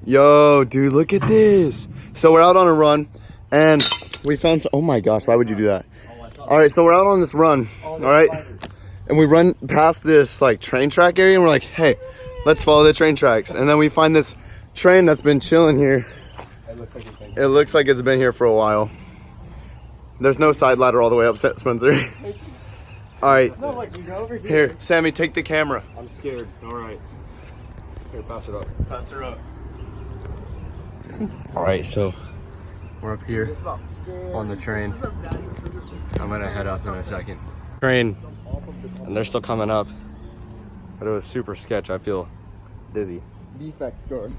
Yo, dude, look at this. So we're out on a run and we found some, oh my gosh, why would you do that? All right, so we're out on this run, all right? And we run past this like train track area and we're like, hey, let's follow the train tracks. And then we find this train that's been chilling here. It looks like it's been here for a while. There's no side ladder all the way up, Spencer. All right, No, like, you go over here, Sammy, take the camera. I'm scared. All right. Here, pass it up. Pass her up. All right, so we're up here on the train. I'm gonna head up in a second. Train, and they're still coming up. But it was super sketch. I feel dizzy. Defect guard.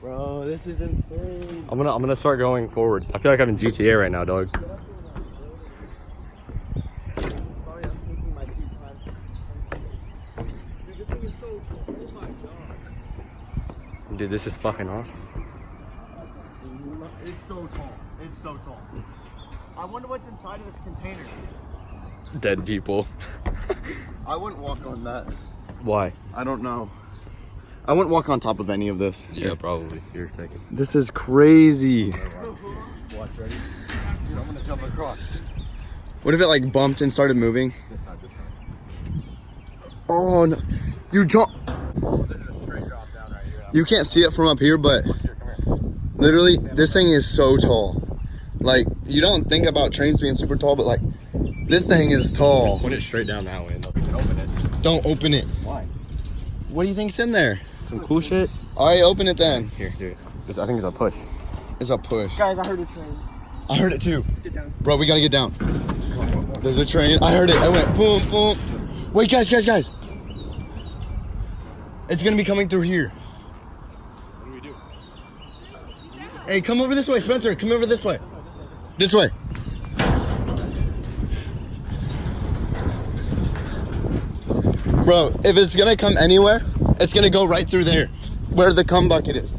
Bro, this is insane. I'm gonna start going forward. I feel like I'm in GTA right now, dog. Sorry, I'm taking my sweet time. Dude, this thing is so cool. Oh my god. Dude, this is fucking awesome. It's so tall. It's so tall. I wonder what's inside of this container. Dead people. I wouldn't walk on that. Why? I don't know. I wouldn't walk on top of any of this. Yeah, probably. You're taking. This is crazy. Watch, ready? Dude, I'm gonna jump across. What if it like bumped and started moving? This side. Oh no. You jump. This is a straight drop down right here. You can't see it from up here, but Here, come here. literally this thing is so tall. Like, you don't think about trains being super tall, but like, this thing is tall. Put it straight down that way and We can open it. Don't open it. Why? What do you think's in there? Some cool shit? All right, open it then. Here, dude. I think it's a push. It's a push. Guys, I heard a train. I heard it too. Get down. Bro, we gotta get down. There's a train. I heard it. I went boom, boom. Wait, guys. It's gonna be coming through here. What do we do? Hey, come over this way, Spencer. Come over this way. This way. Bro, if it's gonna come anywhere, it's gonna go right through there, where the cum bucket is.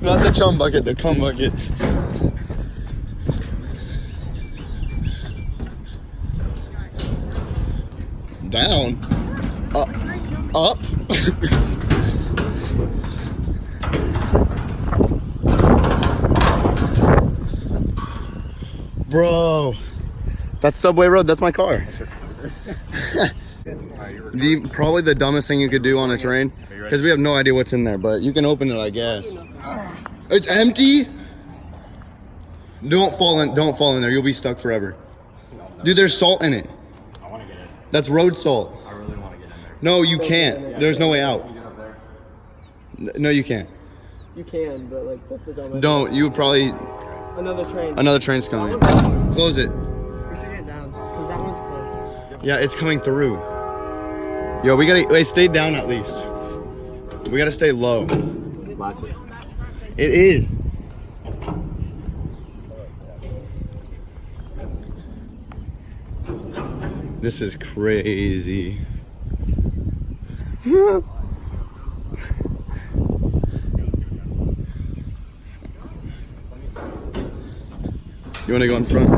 Not the chum bucket, the cum bucket. Down. Up. Bro, that's Subway Road. That's my car. Probably the dumbest thing you could do on a train, because we have no idea what's in there, but you can open it, I guess. It's empty. Don't fall in there. You'll be stuck forever. Dude, there's salt in it. I want to get in. That's road salt. I really want to get in there. No, you can't. There's no way out. Get up there. No, you can't. You can, but like, that's a dumb idea. Don't. You would probably. Another train. Another train's coming. Close it. We should get down, because that one's close. Yeah, it's coming through. Yo, we gotta wait. Stay down at least. We gotta stay low. Latch it. It is. This is crazy. You want to go in front?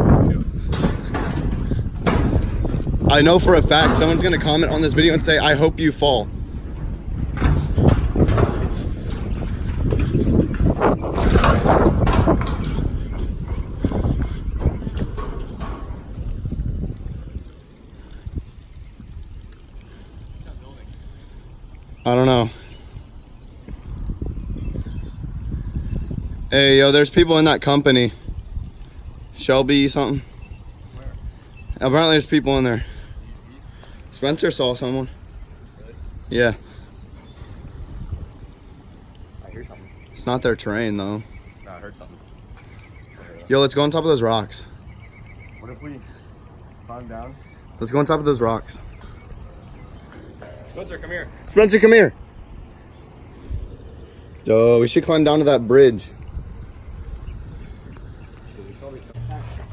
I know for a fact someone's going to comment on this video and say, I hope you fall. I don't know. Hey, yo, there's people in that company. Shelby something. Where? Apparently there's people in there. Spencer saw someone. Really? Yeah. I hear something. It's not their train though. No, I heard something. Yo, let's go on top of those rocks. What if we climb down? Let's go on top of those rocks. Spencer, come here. Spencer, come here. Yo, we should climb down to that bridge.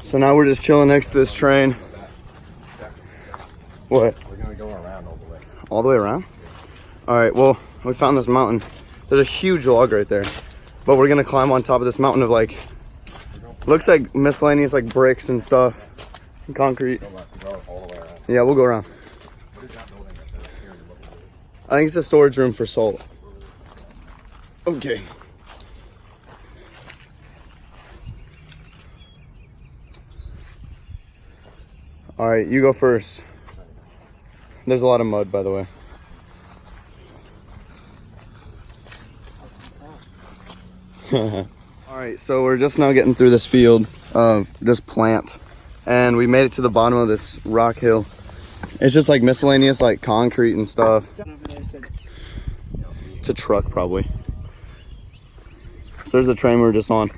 So now we're just chilling next to this train. What? We're gonna go around all the way. All the way around? All right, well, we found this mountain. There's a huge log right there. But we're gonna climb on top of this mountain of like, looks like miscellaneous like bricks and stuff. And concrete. Go all the way around. Yeah, we'll go around. What is that building right there? Here in the middle. I think it's a storage room for salt. Okay. All right, you go first. There's a lot of mud, by the way. All right, so we're just now getting through this field of this plant, and we made it to the bottom of this rock hill. It's just like miscellaneous, like concrete and stuff. It's a truck, probably. So there's the train we were just on.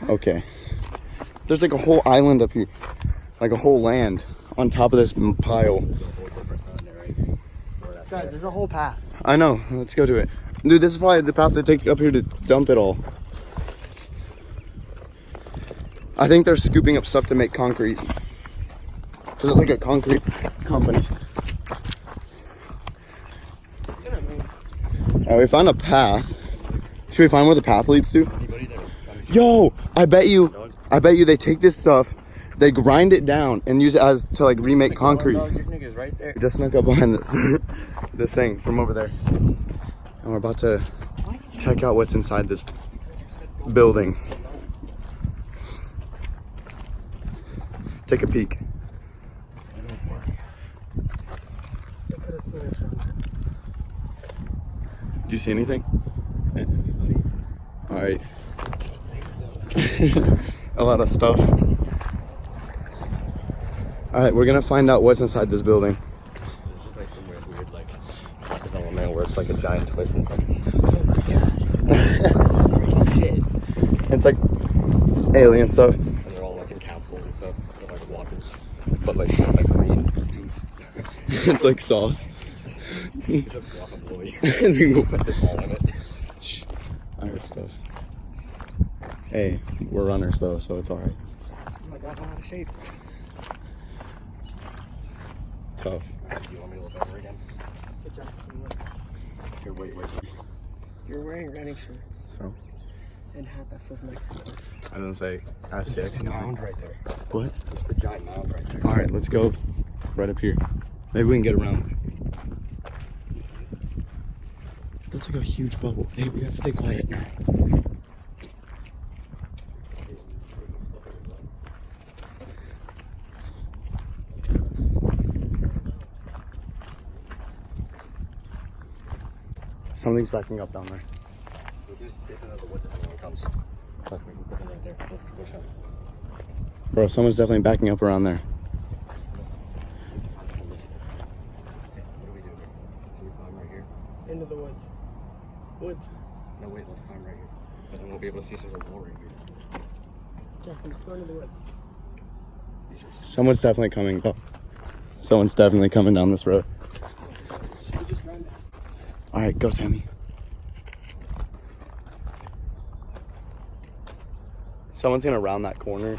Okay. There's like a whole island up here, like a whole land on top of this pile. Guys, there's a whole path. I know. Let's go to it. Dude, this is probably the path they take up here to dump it all. I think they're scooping up stuff to make concrete. Because it's like a concrete company. Alright, we found a path. Should we find where the path leads to? Yo, I bet you they take this stuff, they grind it down and use it as to like remake concrete. Your nigga's right there. We just snuck up behind this this thing from over there. And we're about to check out what's inside this building. Take a peek. Do you see anything? All right. A lot of stuff. All right, we're gonna find out what's inside this building. It's just like some weird like development where it's like a giant twist and fucking. Shit. It's like alien stuff. And they're all like in capsules and stuff. They're like water. But like it's like green juice. It's like sauce. It's just guacamole. It's all in it. Shh. I heard stuff. Hey, we're runners though, so it's alright. Oh my god, I'm out of shape. Tough. Do you want me to look over again? Good job. Here, wait. You're wearing running shorts So, and hat that says Mexico. I didn't say There's FCX. a mound right there. What? Just a giant mound right there. Alright, let's go right up here. Maybe we can get around. That's like a huge bubble. Hey, we gotta stay quiet now. Something's backing up down there. We'll just dip into the woods if anyone comes. Look, we can put them right there. Look, push up. Bro, someone's definitely backing up around there. Okay, what do we do? Should we climb right here? Into the woods. Woods. No, wait, let's climb right here. But then we'll be able to see if there's a wall right here. Jackson, just go into the woods. Someone's definitely coming up. Someone's definitely coming down this road. Should we just run down? Alright, go Sammy. Someone's gonna round that corner.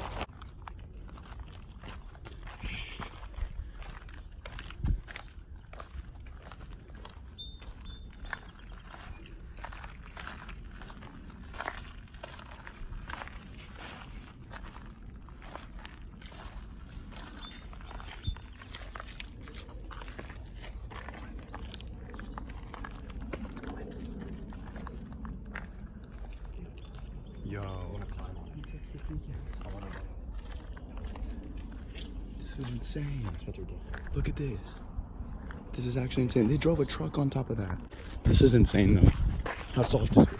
Yo, I want to climb on You it. take your peek in. I want to. this is insane. Spencer did. Look at this. This is actually insane. They drove a truck on top of that. This is insane though. How soft is it?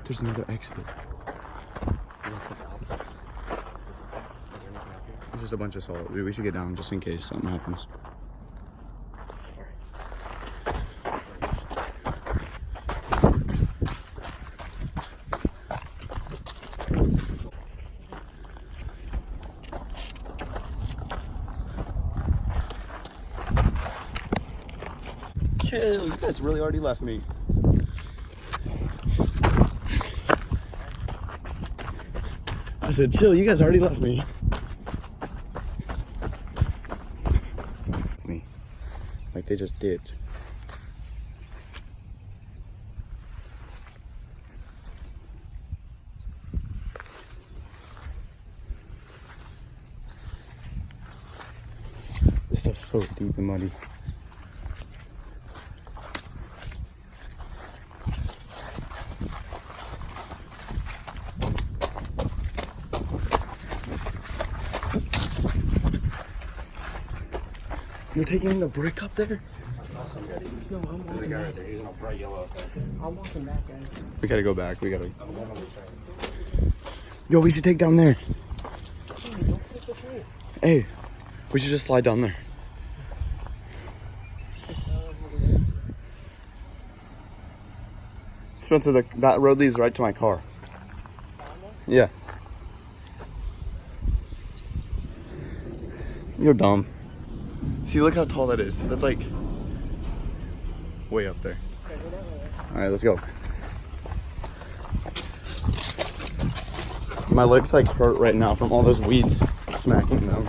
There's another exit. You want to take the opposite side? Is there anything up here? It's just a bunch of salt. Dude, we should get down just in case something happens. Chill, you guys really already left me. I said, chill, you guys already left me. Me. Like they just did. This stuff's so deep and muddy. You're taking the brick up there? I saw somebody. Yo, I'm There's a walking guy back. right there. He's in a bright yellow outfit. I'm walking back, guys. We gotta go back. We gotta. I'm going on the train. Yo, we should take down there. Hey, don't take the train. Hey, we should just slide down there. Spencer, that road leads right to my car. Yeah. You're dumb. See, look how tall that is. That's like way up there. All right, let's go. My legs like hurt right now from all those weeds smacking them.